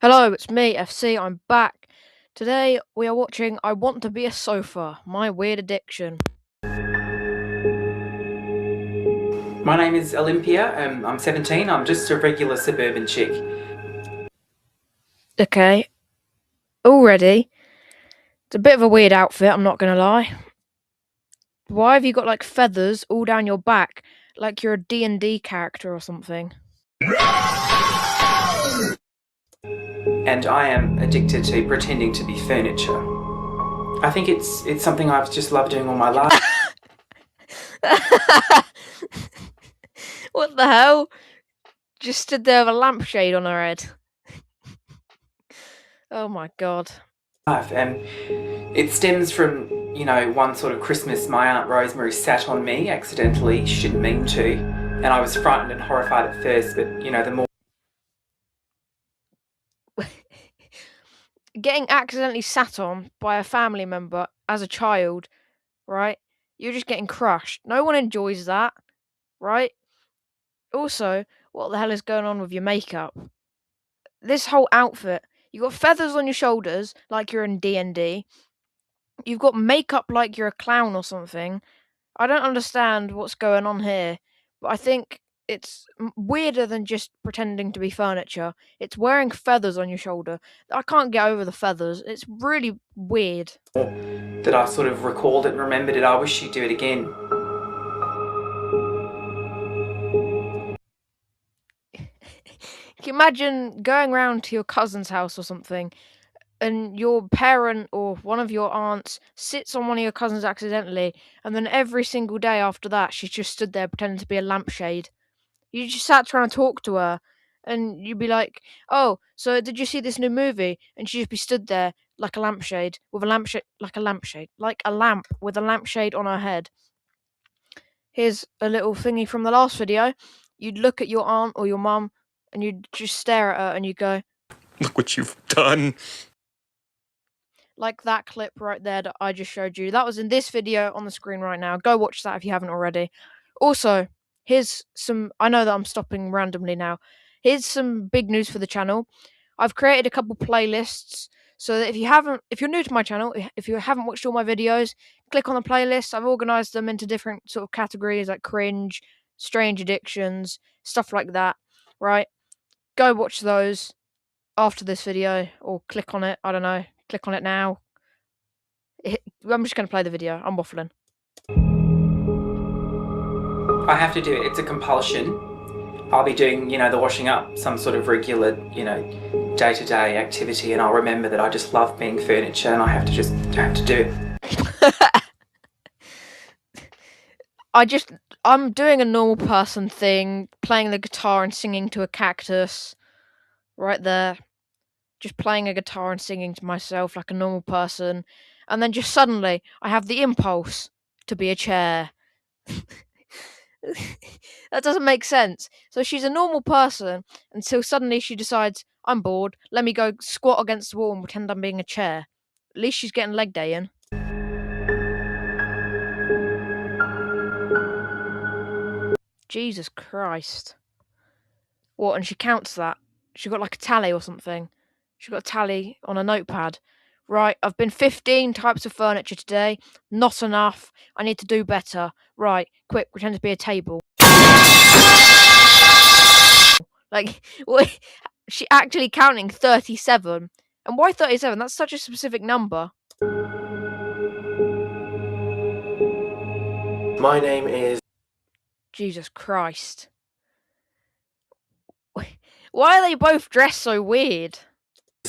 Hello, it's me, FC. I'm back. Today we are watching I Want to Be a Sofa, My Weird Addiction. My name is Olympia. I'm 17. I'm just a regular suburban chick. Okay, already. It's a bit of a weird outfit, I'm not gonna lie. Why have you got like feathers all down your back, like you're a D&D character or something? And I am addicted to pretending to be furniture. I think it's something I've just loved doing all my life. What the hell? Just stood there with a lampshade on her head. Oh my god. And it stems from, one sort of Christmas my Aunt Rosemary sat on me accidentally. She didn't mean to. And I was frightened and horrified at first, but, the more... Getting accidentally sat on by a family member as a child, right? You're just getting crushed. No one enjoys that, right? Also, what the hell is going on with your makeup? This whole outfit, you got feathers on your shoulders like you're in D&D. You've got makeup like you're a clown or something. I don't understand what's going on here, but I think it's weirder than just pretending to be furniture. It's wearing feathers on your shoulder. I can't get over the feathers. It's really weird. that I sort of recalled it and remembered it. I wish she'd do it again. Can you imagine going round to your cousin's house or something, and your parent or one of your aunts sits on one of your cousins accidentally, and then every single day after that, she's just stood there pretending to be a lampshade. You just sat trying to talk to her, and you'd be like, "Oh, so did you see this new movie?" And she'd just be stood there like a lampshade, with a lampshade, like a lamp with a lampshade on her head. Here's a little thingy from the last video. You'd look at your aunt or your mum, and you'd just stare at her, and you'd go, "Look what you've done." like that clip right there that I just showed you. That was in this video on the screen right now. Go watch that if you haven't already. Also, here's some. I know that I'm stopping randomly now. Here's some big news for the channel. I've created a couple playlists so that if you're new to my channel, if you haven't watched all my videos, click on the playlist. I've organized them into different sort of categories like cringe, strange addictions, stuff like that. Right? Go watch those after this video or click on it. I don't know. Click on it now. I'm just going to play the video. I'm waffling. I have to do it. It's a compulsion. I'll be doing, the washing up, some sort of regular, day-to-day activity, and I'll remember that I just love being furniture and I have to do it. I'm doing a normal person thing, playing the guitar and singing to a cactus. Right there. Just playing a guitar and singing to myself like a normal person. And then just suddenly, I have the impulse to be a chair. That doesn't make sense. So she's a normal person until suddenly she decides, I'm bored, let me go squat against the wall and pretend I'm being a chair. At least she's getting leg day in. Jesus Christ. What, and she counts that? She got like a tally or something. She got a tally on a notepad. Right, I've been 15 types of furniture today. Not enough. I need to do better. Right, quick, pretend to be a table. Like, what? She actually counting 37. And why 37? That's such a specific number. My name is... Jesus Christ. Why are they both dressed so weird?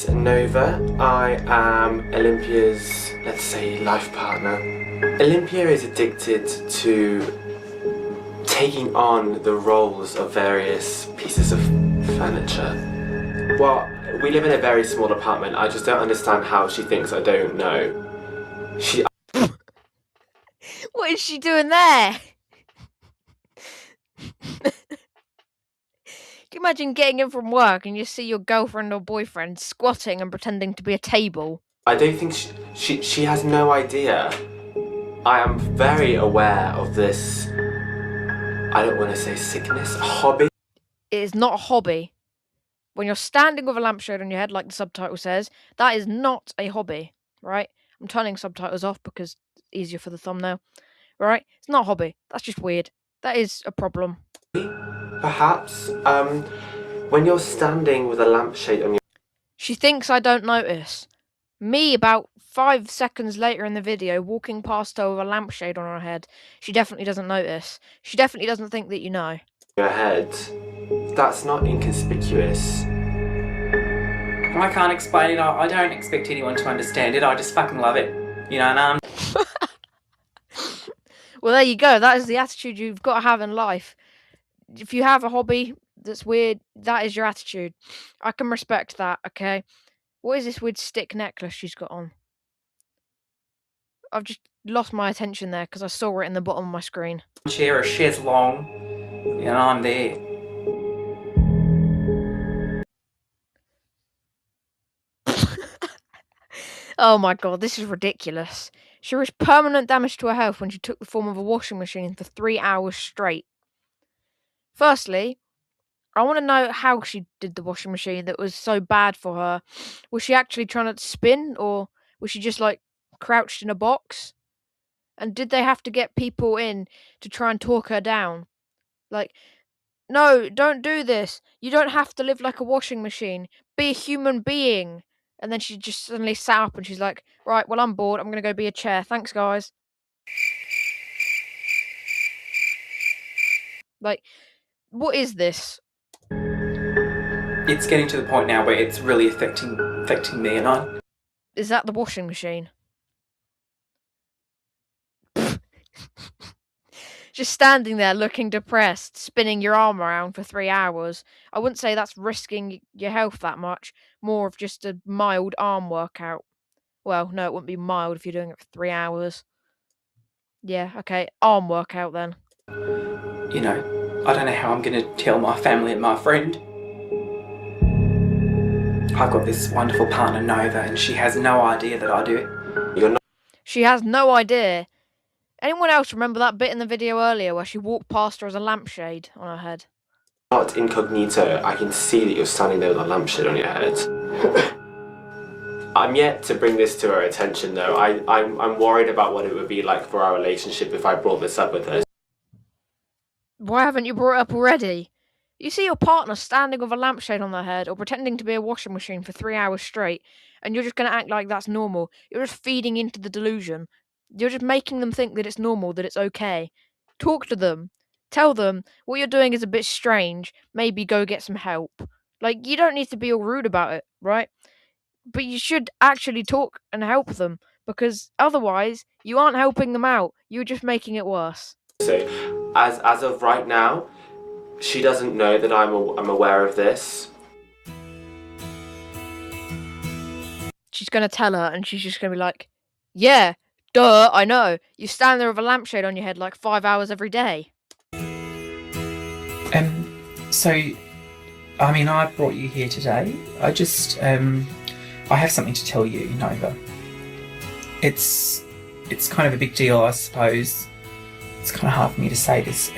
Nova. I am Olympia's, let's say, life partner. Olympia is addicted to taking on the roles of various pieces of furniture. Well, we live in a very small apartment. I just don't understand how she thinks I don't know. What is she doing there? Can you imagine getting in from work and you see your girlfriend or boyfriend squatting and pretending to be a table? I don't think she has no idea. I am very aware of this, I don't want to say sickness, hobby. It is not a hobby. when you're standing with a lampshade on your head, like the subtitle says, that is not a hobby, right? I'm turning subtitles off because it's easier for the thumbnail, right? It's not a hobby. That's just weird. That is a problem. Perhaps, when you're standing with a lampshade on your She thinks I don't notice. Me, about 5 seconds later in the video, walking past her with a lampshade on her head. She definitely doesn't notice. She definitely doesn't think that you know. head, that's not inconspicuous. I can't explain it. I don't expect anyone to understand it. I just fucking love it. You know, and Well, there you go. That is the attitude you've got to have in life. If you have a hobby that's weird, that is your attitude. I can respect that, okay? What is this weird stick necklace she's got on? I've just lost my attention there because I saw it in the bottom of my screen. chair, a chaise long, and I'm there. Oh my god, this is ridiculous. She risked permanent damage to her health when she took the form of a washing machine for 3 hours straight. Firstly, I want to know how she did the washing machine that was so bad for her. Was she actually trying to spin, or was she just like crouched in a box? And did they have to get people in to try and talk her down? Like, no, don't do this. You don't have to live like a washing machine. Be a human being. And then she just suddenly sat up and she's like, right, well, I'm bored. I'm going to go be a chair. Thanks, guys. Like, what is this? It's getting to the point now where it's really affecting me, and Is that the washing machine? Just standing there looking depressed, spinning your arm around for 3 hours. I wouldn't say that's risking your health that much. More of just a mild arm workout. Well, no, it wouldn't be mild if you're doing it for 3 hours. Yeah, okay, arm workout then. you know, I don't know how I'm going to tell my family and my friend. I've got this wonderful partner, Nova, and she has no idea that I do it. You're She has no idea. Anyone else remember that bit in the video earlier where she walked past her as a lampshade on her head? not incognito. I can see that you're standing there with a lampshade on your head. I'm yet to bring this to her attention, though. I'm worried about what it would be like for our relationship if I brought this up with her. Why haven't you brought it up already? You see your partner standing with a lampshade on their head or pretending to be a washing machine for 3 hours straight, and you're just going to act like that's normal. You're just feeding into the delusion. You're just making them think that it's normal, that it's okay. Talk to them. Tell them what you're doing is a bit strange. Maybe go get some help. Like, you don't need to be all rude about it, right? But you should actually talk and help them, because otherwise, you aren't helping them out. You're just making it worse. So, as of right now, she doesn't know that I'm aware of this. She's going to tell her, and she's just going to be like, yeah, duh, I know. You stand there with a lampshade on your head like 5 hours every day. So, I mean, I brought you here today. I have something to tell you, Nova. It's kind of a big deal, I suppose. It's kind of hard for me to say this.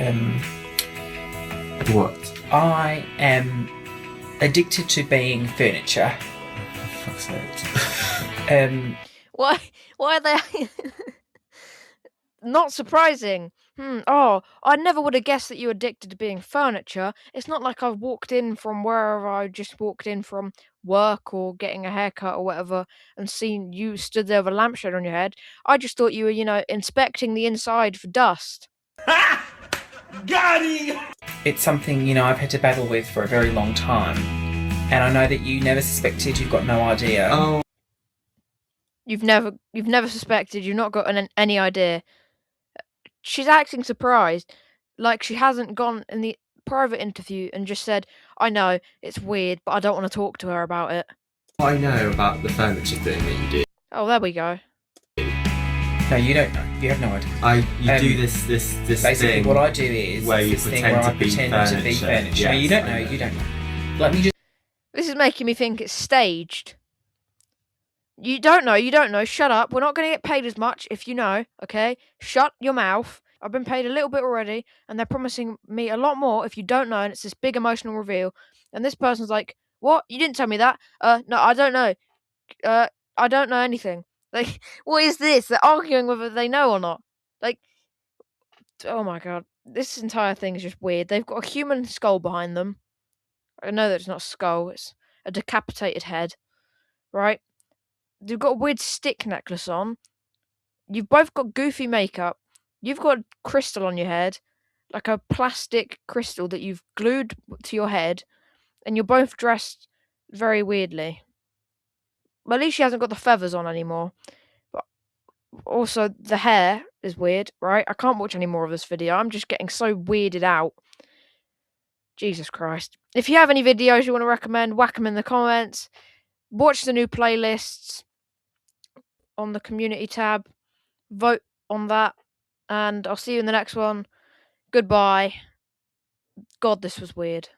What? I am addicted to being furniture. For fuck's sake. Why are they... Not surprising. Oh, I never would have guessed that you were addicted to being furniture. It's not like I've walked in from wherever I just walked in from work or getting a haircut or whatever and seen you stood there with a lampshade on your head. I just thought you were, inspecting the inside for dust. Got him! It's something, I've had to battle with for a very long time. And I know that you never suspected, you've got no idea. Oh. You've never suspected, you've not got any idea. She's acting surprised, like she hasn't gone in the private interview and just said, I know, it's weird, but I don't want to talk to her about it. I know about the furniture thing that you do. Oh, there we go. No, you don't know. You have no idea. You do this Basically, thing what I do is where you this thing pretend where I to be pretend to be furniture. furniture. Yes, You don't I know. know. You don't know. Let me just. This is making me think it's staged. You don't know. Shut up. We're not going to get paid as much if you know, okay? Shut your mouth. I've been paid a little bit already, and they're promising me a lot more if you don't know, and it's this big emotional reveal. And this person's like, What? You didn't tell me that. No, I don't know. I don't know anything. Like, what is this? They're arguing whether they know or not. Like, oh my god, this entire thing is just weird. They've got a human skull behind them. I know that it's not a skull; it's a decapitated head, right? You've got a weird stick necklace on. You've both got goofy makeup. You've got a crystal on your head, like a plastic crystal that you've glued to your head, and you're both dressed very weirdly. Well, at least she hasn't got the feathers on anymore. But also, the hair is weird, right? I can't watch any more of this video. I'm just getting so weirded out. Jesus Christ. If you have any videos you want to recommend, whack them in the comments. Watch the new playlists on the community tab. Vote on that. And I'll see you in the next one. Goodbye. God, this was weird.